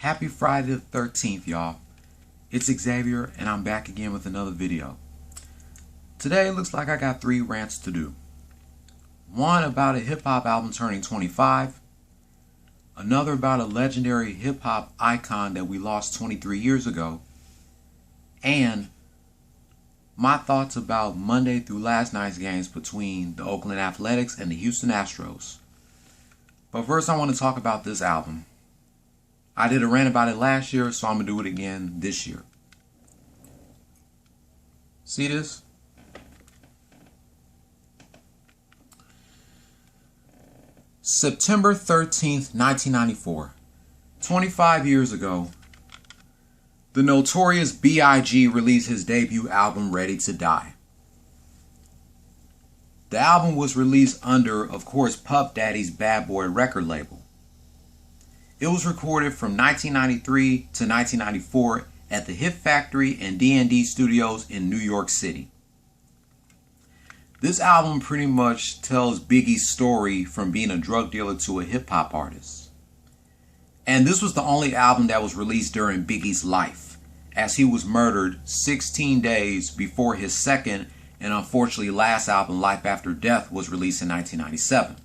Happy Friday the 13th, y'all. It's Xavier, and I'm back again with another video. Today, it looks like I got 3 rants to do. One about a hip-hop album turning 25. Another about a legendary hip-hop icon that we lost 23 years ago. And my thoughts about Monday through last night's games between the Oakland Athletics and the Houston Astros. But first, I want to talk about this album. I did a rant about it last year, so I'm going to do it again this year. See this? September 13th, 1994. 25 years ago, the Notorious B.I.G. released his debut album, Ready to Die. The album was released under, of course, Puff Daddy's Bad Boy record label. It was recorded from 1993 to 1994 at the Hit Factory and D&D Studios in New York City. This album pretty much tells Biggie's story from being a drug dealer to a hip-hop artist. And this was the only album that was released during Biggie's life, as he was murdered 16 days before his second and unfortunately last album, Life After Death, was released in 1997.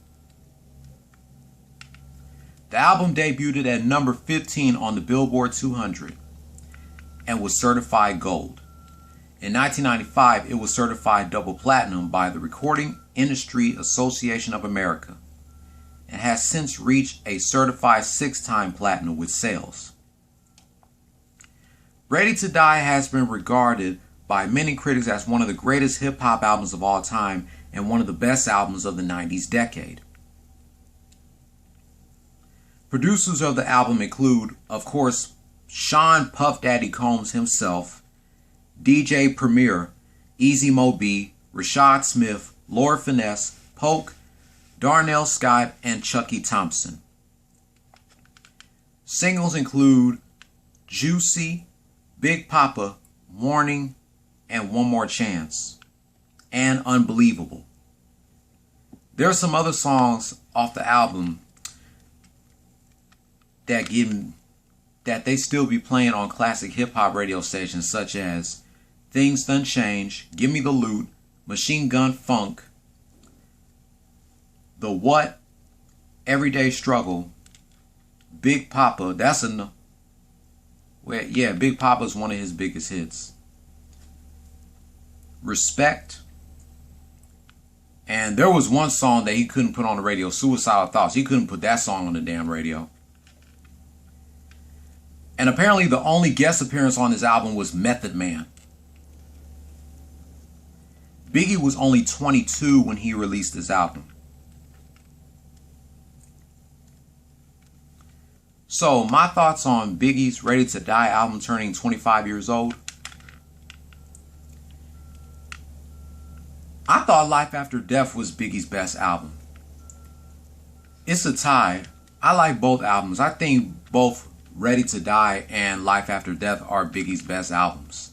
The album debuted at number 15 on the Billboard 200 and was certified gold. In 1995, it was certified double platinum by the Recording Industry Association of America and has since reached a certified 6-time platinum with sales. Ready to Die has been regarded by many critics as one of the greatest hip-hop albums of all time and one of the best albums of the 90s decade. Producers of the album include, of course, Sean Puff Daddy Combs himself, DJ Premier, Easy Mo B, Rashad Smith, Lord Finesse, Polk, Darnell Scott, and Chucky Thompson. Singles include Juicy, Big Papa, Warning, and One More Chance, and Unbelievable. There are some other songs off the album that they still be playing on classic hip-hop radio stations such as Things Done Change, Give Me the Loot, Machine Gun Funk, The What, Everyday Struggle, Big Papa, Big Papa's one of his biggest hits, Respect, and there was one song that he couldn't put on the radio, Suicidal Thoughts. He couldn't put that song on the damn radio. And apparently the only guest appearance on this album was Method Man. Biggie was only 22 when he released this album. So my thoughts on Biggie's Ready to Die album turning 25 years old. I thought Life After Death was Biggie's best album. It's a tie. I like both albums. I think both Ready to Die and Life After Death are Biggie's best albums.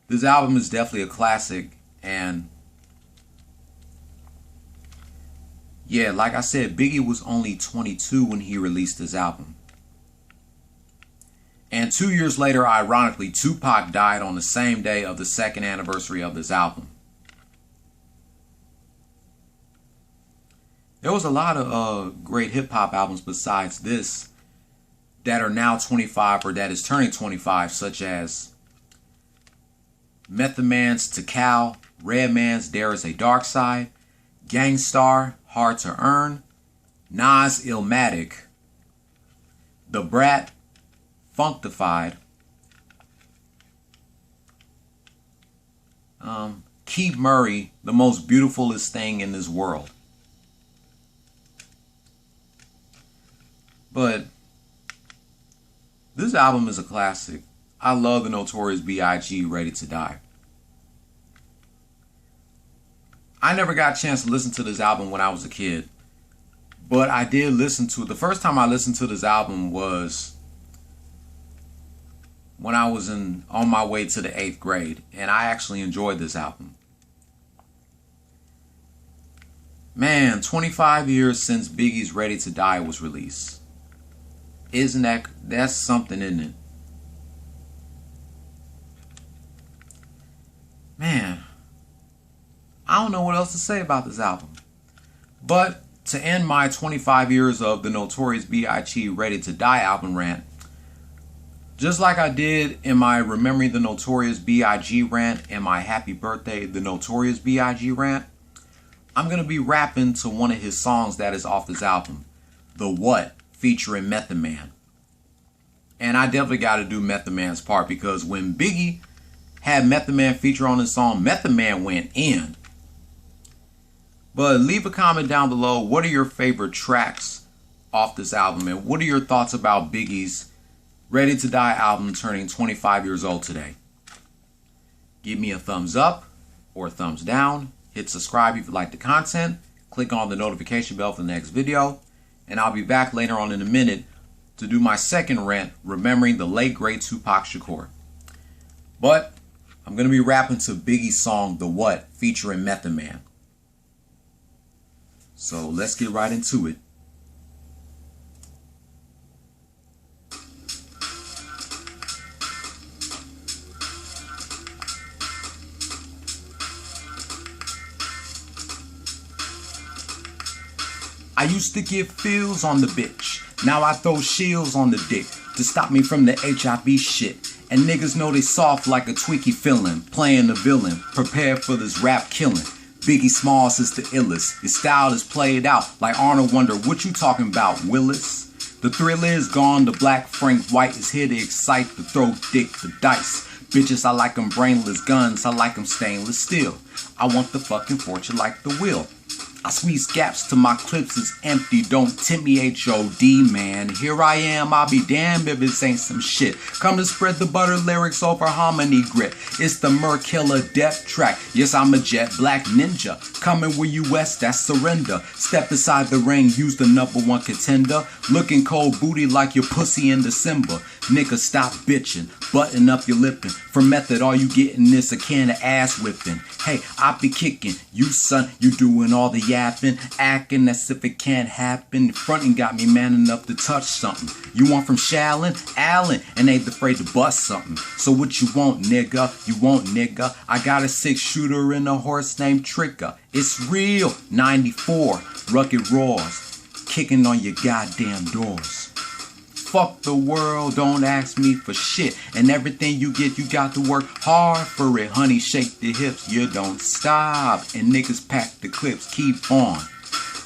This album is definitely a classic, and yeah, like I said, Biggie was only 22 when he released this album. And 2 years later, ironically, Tupac died on the same day of the 2nd anniversary of this album. There was a lot of great hip-hop albums besides this that are now 25 or that is turning 25, such as Method Man's Tikal, Redman's There Is a Dark Side, Gangstar, Hard to Earn, Nas Illmatic, The Brat, Funkdafied, Keith Murray, The Most Beautifulest Thing in This World. But this album is a classic. I love the Notorious B.I.G. Ready to Die. I never got a chance to listen to this album when I was a kid, but I did listen to it. The first time I listened to this album was when I was on my way to the 8th grade, and I actually enjoyed this album. Man, 25 years since Biggie's Ready to Die was released. Isn't that's something, isn't it? Man, I don't know what else to say about this album. But to end my 25 years of the Notorious B.I.G. Ready to Die album rant, just like I did in my Remembering the Notorious B.I.G. rant and my Happy Birthday the Notorious B.I.G. rant, I'm going to be rapping to one of his songs that is off this album, The What, featuring Method Man. And I definitely got to do Method Man's part, because when Biggie had Method Man feature on his song, Method Man went in. But leave a comment down below, what are your favorite tracks off this album? And what are your thoughts about Biggie's Ready to Die album turning 25 years old today? Give me a thumbs up or a thumbs down. Hit subscribe if you like the content. Click on the notification bell for the next video. And I'll be back later on in a minute to do my second rant, remembering the late great Tupac Shakur. But I'm going to be rapping to Biggie's song, The What, featuring Method Man. So let's get right into it. I used to give feels on the bitch. Now I throw shields on the dick to stop me from the HIV shit. And niggas know they soft like a tweaky feeling, playing the villain, prepared for this rap killing. Biggie Smalls is the illest. His style is played out like Arnold Wonder. What you talking about, Willis? The Thriller is gone. The Black Frank White is here to excite, to throw dick, the dice. Bitches, I like them brainless. Guns, I like them stainless steel. I want the fucking fortune like the wheel. I squeeze gaps till my clips is empty. Don't tempt me, H.O.D. man. Here I am, I'll be damned if this ain't some shit. Come to spread the butter lyrics over harmony grit. It's the Merc Killer Death track. Yes, I'm a jet black ninja. Coming with you west, that's surrender. Step inside the ring, use the #1 contender. Looking cold booty like your pussy in December. Nigga, stop bitching. Button up your lippin'. For method, all you getting is a can of ass whipping. Hey, I be kicking. You son, you doing all the yapping, acting as if it can't happen. Frontin' got me man enough to touch something. You want from Shallon? Allen, and ain't afraid to bust something. So what you want, nigga? You want, nigga? I got a 6-shooter and a horse named Trigger. It's real, 94, rugged roars, kicking on your goddamn doors. Fuck the world, don't ask me for shit. And everything you get, you got to work hard for it. Honey, shake the hips, you don't stop. And niggas pack the clips, keep on.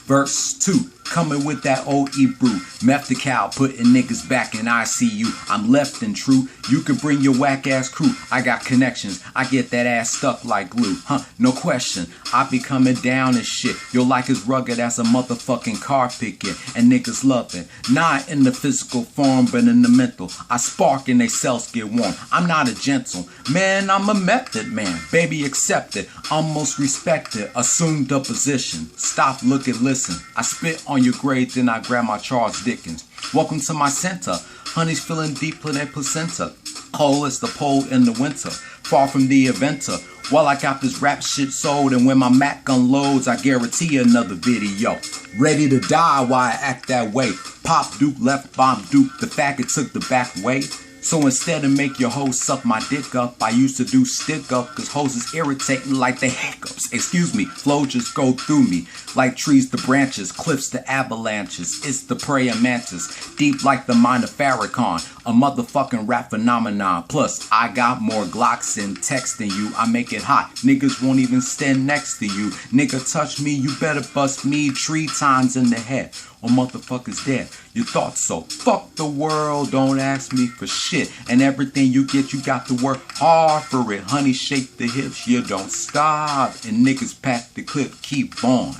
Verse 2, coming with that old Hebrew. Meth the cow, putting niggas back in ICU. I'm left and true. You can bring your whack ass crew. I got connections. I get that ass stuck like glue. No question. I be coming down and shit. Your like is rugged as a motherfucking car picket. And niggas love it. Not in the physical form, but in the mental. I spark and they cells get warm. I'm not a gentle man, I'm a method man. Baby, accept it. Almost respect it. Assumed a position. Stop, look and listen. I spit on your grade, then I grab my Charles Dickens. Welcome to my center. Honey's feeling deep in their placenta. Cold as the pole in the winter. Far from the eventer. While I got this rap shit sold, and when my Mac unloads, I guarantee another video. Ready to die while I act that way. Pop Duke, left bomb Duke. The faggot took the back way. So instead of make your hoes suck my dick up, I used to do stick up, cause hoes is irritating like the hiccups. Excuse me, flow just go through me. Like trees to branches, cliffs to avalanches. It's the praying mantis, deep like the mind of Farrakhan. A motherfucking rap phenomenon. Plus, I got more Glocks and text than you. I make it hot, niggas won't even stand next to you. Nigga touch me, you better bust me 3 times in the head, or motherfuckers dead. You thought so. Fuck the world, don't ask me for shit. And everything you get, you got to work hard for it. Honey, shake the hips, you don't stop. And niggas pack the clip, keep on.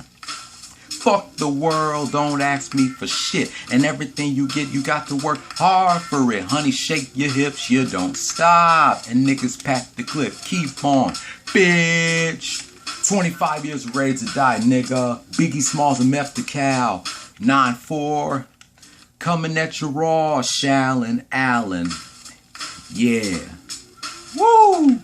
Fuck the world, don't ask me for shit. And everything you get, you got to work hard for it. Honey, shake your hips, you don't stop. And niggas pack the clip, keep on. Bitch. 25 years ready to die, nigga. Biggie Smalls and Meth the Cow. 9-4. Coming at you raw, Shallon Allen. Yeah. Woo!